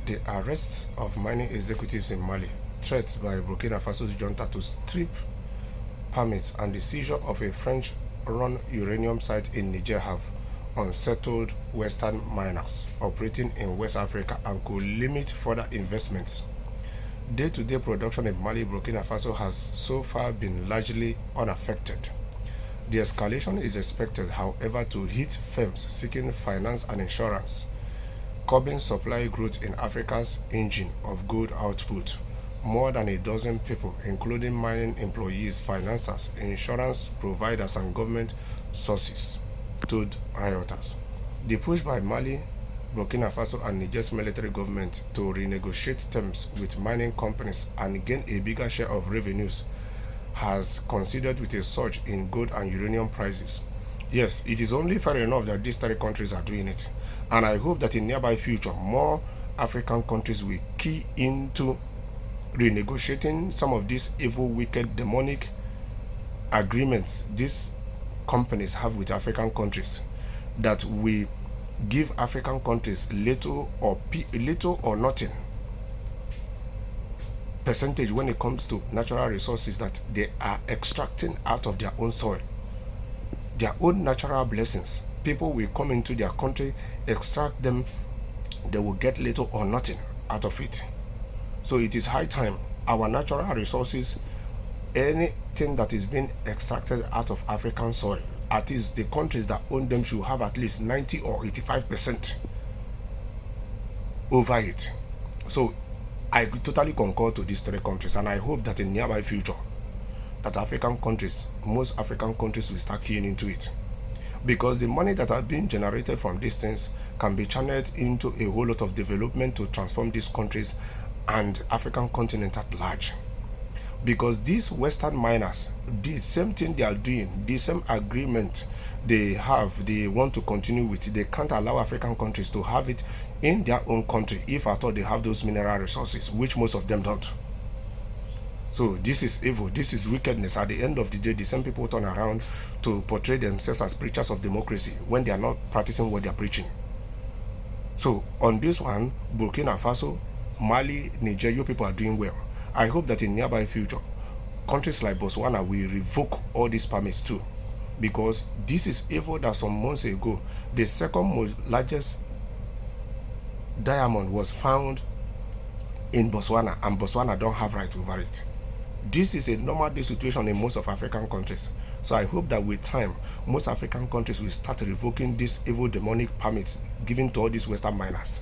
The arrests of mining executives in Mali, threats by Burkina Faso's junta to strip permits, and the seizure of a French-run uranium site in Niger have unsettled Western miners operating in West Africa and could limit further investments. Day-to-day production in Mali, Burkina Faso has so far been largely unaffected. The escalation is expected, however, to hit firms seeking finance and insurance, curbing supply growth in Africa's engine of gold output. More than a dozen people, including mining employees, financiers, insurance providers, and government sources, told rioters. The push by Mali, Burkina Faso, and Niger's military government to renegotiate terms with mining companies and gain a bigger share of revenues has coincided with a surge in gold and uranium prices. Yes, it is only fair enough that these three countries are doing it, and I hope that in nearby future more African countries will key into renegotiating some of these evil, wicked, demonic agreements these companies have with African countries, that we give African countries little or nothing percentage when it comes to natural resources that they are extracting out of their own soil, their own natural blessings. People will come into their country, extract them, they will get little or nothing out of it. So it is high time our natural resources, anything that is being extracted out of African soil, at least the countries that own them should have at least 90 or 85% over it. So I totally concur to these three countries, and I hope that in nearby future that African countries, most African countries, will start keying into it, because the money that are being generated from these things can be channeled into a whole lot of development to transform these countries and African continent at large. Because these Western miners, the same thing they are doing, the same agreement they have, they want to continue with, they can't allow African countries to have it in their own country if at all they have those mineral resources, which most of them don't. So this is evil, this is wickedness. At the end of the day, the same people turn around to portray themselves as preachers of democracy when they are not practicing what they are preaching. So on this one, Burkina Faso, Mali, Niger, you people are doing well. I hope that in nearby future, countries like Botswana will revoke all these permits too, because this is evil. That some months ago, the second most largest diamond was found in Botswana, and Botswana don't have right over it. This is a normal day situation in most of African countries. So I hope that with time, most African countries will start revoking these evil demonic permits given to all these Western miners.